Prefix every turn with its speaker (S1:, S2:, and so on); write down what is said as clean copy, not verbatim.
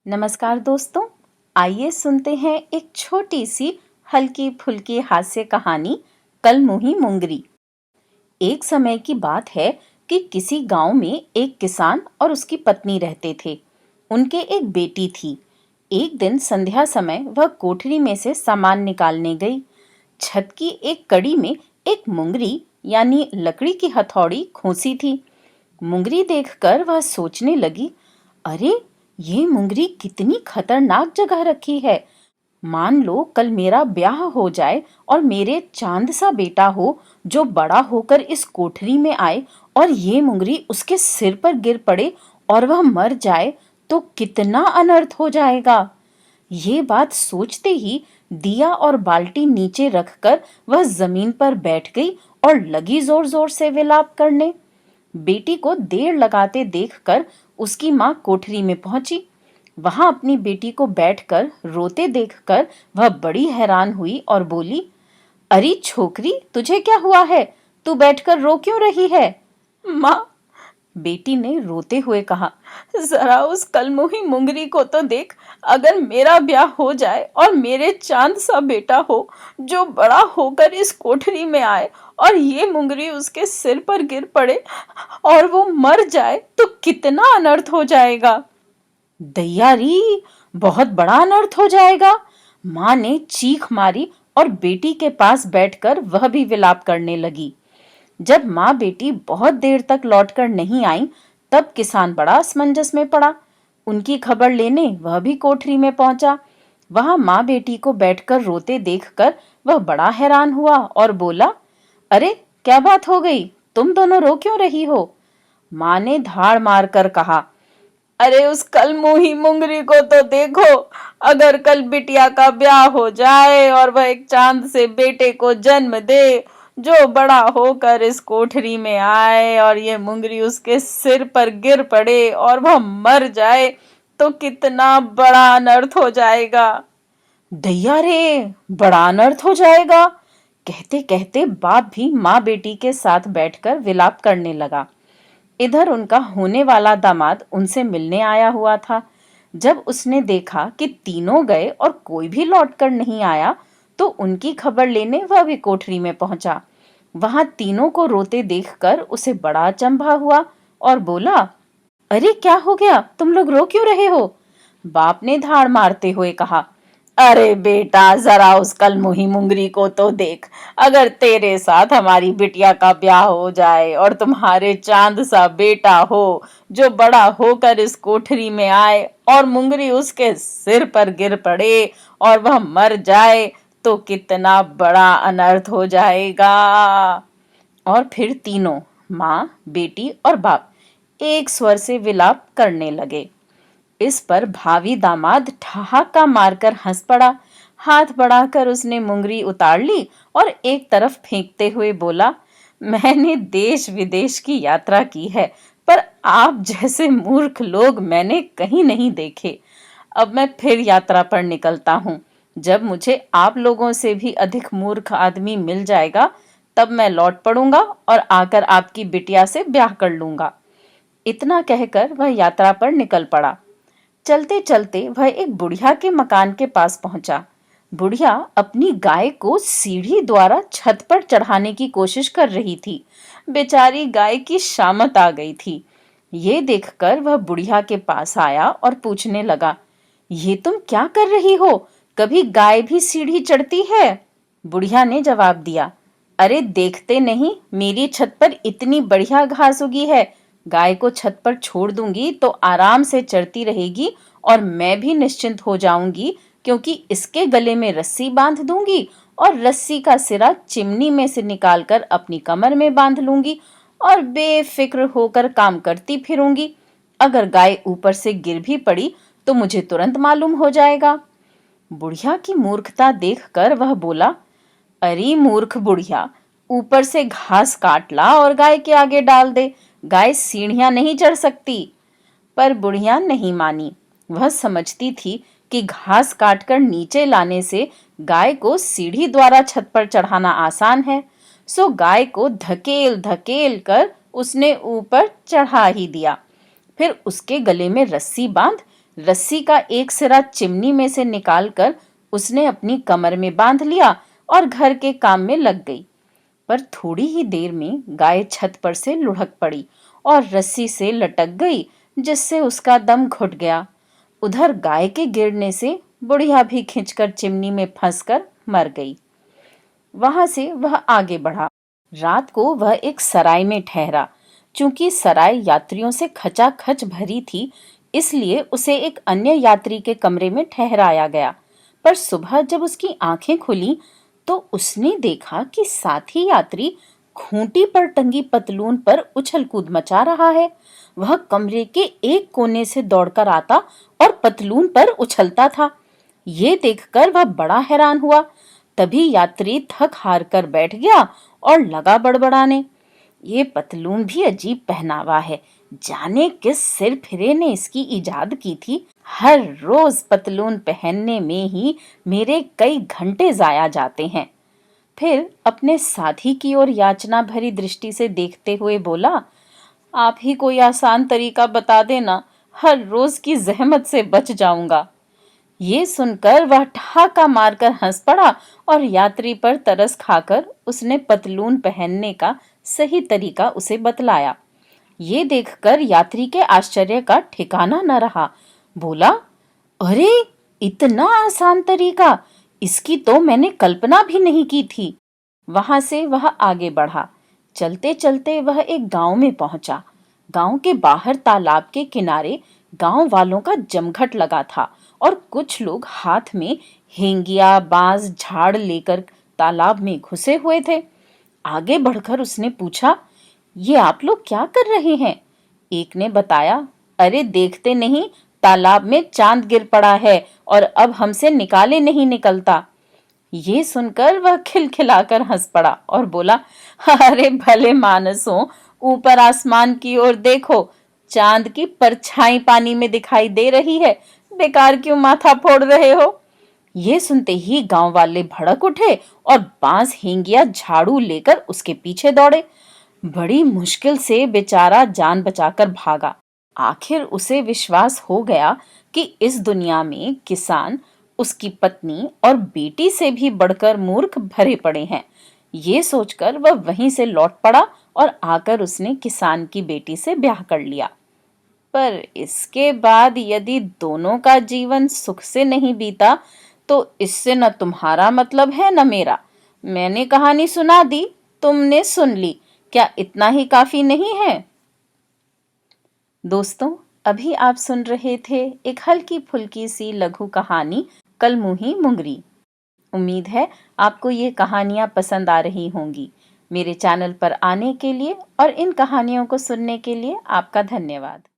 S1: नमस्कार दोस्तों, आइए सुनते हैं एक छोटी सी हल्की फुल्की हास्य कहानी कल मुही मुंगरी। एक समय की बात है कि किसी गांव में एक किसान और उसकी पत्नी रहते थे। उनके एक बेटी थी। एक दिन संध्या समय वह कोठरी में से सामान निकालने गई। छत की एक कड़ी में एक मुंगरी यानी लकड़ी की हथौड़ी खोसी थी। मुंगरी देखकर वह सोचने लगी, अरे ये मुंगरी कितनी खतरनाक जगह रखी है। मान लो कल मेरा ब्याह हो जाए और मेरे चांद सा बेटा हो जो बड़ा होकर इस कोठरी में आए और ये मुंगरी उसके सिर पर गिर पड़े और वह मर जाए तो कितना अनर्थ हो जाएगा। ये बात सोचते ही दिया और बाल्टी नीचे रखकर वह जमीन पर बैठ गई और लगी जोर जोर से विलाप करने। बेटी को देर लगाते देखकर उसकी माँ कोठरी में पहुंची। वहां अपनी बेटी को बैठकर रोते देखकर वह बड़ी हैरान हुई और बोली, अरे छोकरी, तुझे क्या हुआ है? तू बैठकर रो क्यों रही है? माँ, बेटी ने रोते हुए कहा, जरा उस कलमुही मुंगरी को तो देख। अगर मेरा ब्याह हो जाए और मेरे चांद सा बेटा हो जो बड़ा होकर इस कोठरी में आए और ये मुंगरी उसके सिर पर गिर पड़े और वो मर जाए तो कितना अनर्थ हो जाएगा। दैयारी, बहुत बड़ा अनर्थ हो जाएगा। माँ ने चीख मारी और बेटी के पास बैठकर वह भी विलाप करने लगी। जब माँ बेटी बहुत देर तक लौटकर नहीं आई, तब किसान बड़ा असमंजस में पड़ा। उनकी खबर लेने वह भी कोठरी में पहुंचा। वहां माँ बेटी को बैठकर रोते देखकर वह बड़ा हैरान हुआ और बोला, अरे क्या बात हो गई? तुम दोनों रो क्यों रही हो? माँ ने धाड़ मार कर कहा, अरे उस कलमुही मुंगरी को तो देखो। अगर कल बिटिया का ब्याह हो जाए और वह एक चांद से बेटे को जन्म दे जो बड़ा होकर इस कोठरी में आए और ये मुंगरी उसके सिर पर गिर पड़े और वह मर जाए तो कितना बड़ा अनर्थ हो जाएगा। दैया रे, बड़ा अनर्थ हो जाएगा। कहते कहते बाप भी माँ बेटी के साथ बैठकर विलाप करने लगा। इधर उनका होने वाला दामाद उनसे मिलने आया हुआ था। जब उसने देखा कि तीनों गए और कोई भी लौटकर नहीं आया, तो उनकी खबर लेने वह भी कोठरी में पहुंचा। वहां तीनों को रोते देखकर उसे बड़ा अचंभा हुआ और बोला, अरे क्या हो गया? तुम लोग रो क्यों रहे हो? बाप ने धाड़ मारते हुए कहा, अरे बेटा, जरा उस कलमुही मुंगरी को तो देख। अगर तेरे साथ हमारी बिटिया का ब्याह हो जाए और तुम्हारे चांद सा बेटा हो जो बड़ा होकर इस कोठरी में आए और मुंगरी उसके सिर पर गिर पड़े और वह मर जाए तो कितना बड़ा अनर्थ हो जाएगा। और फिर तीनों, माँ, बेटी और बाप, एक स्वर से विलाप करने लगे। इस पर भावी दामाद ठहाका मारकर हंस पड़ा। हाथ बढ़ाकर उसने मुंगरी उतार ली और एक तरफ फेंकते हुए बोला, मैंने देश विदेश की यात्रा की है, पर आप जैसे मूर्ख लोग मैंने कहीं नहीं देखे। अब मैं फिर यात्रा पर निकलता हूँ। जब मुझे आप लोगों से भी अधिक मूर्ख आदमी मिल जाएगा, तब मैं लौट पड़ूंगा और आकर आपकी बिटिया से ब्याह कर लूंगा। इतना कहकर वह यात्रा पर निकल पड़ा। चलते चलते वह एक बुढ़िया के मकान के पास पहुंचा। बुढ़िया अपनी गाय को सीढ़ी द्वारा छत पर चढ़ाने की कोशिश कर रही थी। बेचारी गाय की शामत आ गई थी। ये देखकर वह बुढ़िया के पास आया और पूछने लगा, ये तुम क्या कर रही हो? कभी गाय भी सीढ़ी चढ़ती है? बुढ़िया ने जवाब दिया, अरे देखते नहीं, मेरी छत पर इतनी बढ़िया घास उगी है। गाय को छत पर छोड़ दूंगी तो आराम से चरती रहेगी और मैं भी निश्चिंत हो जाऊंगी, क्योंकि इसके गले में रस्सी बांध दूंगी और रस्सी का सिरा चिमनी में से निकालकर अपनी कमर में बांध लूंगी और बेफिक्र होकर काम करती फिरूंगी। अगर गाय ऊपर से गिर भी पड़ी तो मुझे तुरंत मालूम हो जाएगा। बुढ़िया की मूर्खता देखकर वह बोला, अरे मूर्ख बुढ़िया, ऊपर से घास काट ला और गाय के आगे डाल दे। गाय सीढ़ियां नहीं चढ़ सकती। पर बुढ़िया नहीं मानी। वह समझती थी कि घास काटकर नीचे लाने से गाय को सीढ़ी द्वारा छत पर चढ़ाना आसान है। सो गाय को धकेल धकेल कर उसने ऊपर चढ़ा ही दिया। फिर उसके गले में रस्सी बांध रस्सी का एक सिरा चिमनी में से निकालकर उसने अपनी कमर में बांध लिया और घर के काम में लग गई। पर थोड़ी ही देर में गाय छत पर से लुढ़क पड़ी और रस्सी से लटक गई, जिससे उसका दम घुट गया। उधर गाय के गिरने से बुढ़िया भी खिंचकर चिमनी में फंसकर मर गई। वहां से वह आगे बढ़ा। रात को वह एक सराय में ठहरा। चूंकि सराय यात्रियों से खचाखच भरी थी, इसलिए उसे एक अन्य यात्री के कमरे में ठहराया गया। पर सुबह जब उसकी आंखें खुली तो उसने देखा कि साथी यात्री खूंटी पर टंगी पतलून पर उछल कूद मचा रहा है। वह कमरे के एक कोने से दौड़कर आता और पतलून पर उछलता था। ये देखकर वह बड़ा हैरान हुआ। तभी यात्री थक हार कर बैठ गया और लगा बड़बड़ाने, ये पतलून भी अजीब पहनावा है। जाने किस सिर फिरे ने इसकी इजाद की थी। हर रोज पतलून पहनने में ही मेरे कई घंटे जाया जाते हैं। फिर अपने साथी की ओर याचना भरी दृष्टि से देखते हुए बोला, आप ही कोई आसान तरीका बता देना, हर रोज की जहमत से बच जाऊंगा। ये सुनकर वह ठहाका मारकर हंस पड़ा और यात्री पर तरस खाकर उसने पतलून पहनने का सही तरीका उसे बतलाया। ये देखकर यात्री के आश्चर्य का ठिकाना न रहा। बोला, अरे इतना आसान तरीका, इसकी तो मैंने कल्पना भी नहीं की थी। वहां से वह आगे बढ़ा। चलते चलते वह एक गांव में पहुंचा। गांव के बाहर तालाब के किनारे गांव वालों का जमघट लगा था और कुछ लोग हाथ में हेंगिया, बांस, झाड़ लेकर तालाब में घुसे हुए थे। आगे बढ़कर उसने पूछा, ये आप लोग क्या कर रहे हैं? एक ने बताया, अरे देखते नहीं, तालाब में चांद गिर पड़ा है और अब हमसे निकाले नहीं निकलता। ये सुनकर वह खिलखिलाकर हंस पड़ा और बोला, अरे भले मानसों, ऊपर आसमान की ओर देखो, चांद की परछाई पानी में दिखाई दे रही है, बेकार क्यों माथा फोड़ रहे हो? ये सुनते ही गांव वाले भड़क उठे और बांस, हेंगिया, झाड़ू लेकर उसके पीछे दौड़े। बड़ी मुश्किल से बेचारा जान बचाकर भागा। आखिर उसे विश्वास हो गया कि इस दुनिया में किसान, उसकी पत्नी और बेटी से भी बढ़कर मूर्ख भरे पड़े हैं। ये सोचकर वह वहीं से लौट पड़ा और आकर उसने किसान की बेटी से ब्याह कर लिया। पर इसके बाद यदि दोनों का जीवन सुख से नहीं बीता तो इससे न तुम्हारा मतलब है न मेरा। मैंने कहानी सुना दी, तुमने सुन ली, क्या इतना ही काफी नहीं है? दोस्तों, अभी आप सुन रहे थे एक हल्की फुल्की सी लघु कहानी, कल मुही मुंगरी। उम्मीद है आपको ये कहानियां पसंद आ रही होंगी। मेरे चैनल पर आने के लिए और इन कहानियों को सुनने के लिए आपका धन्यवाद।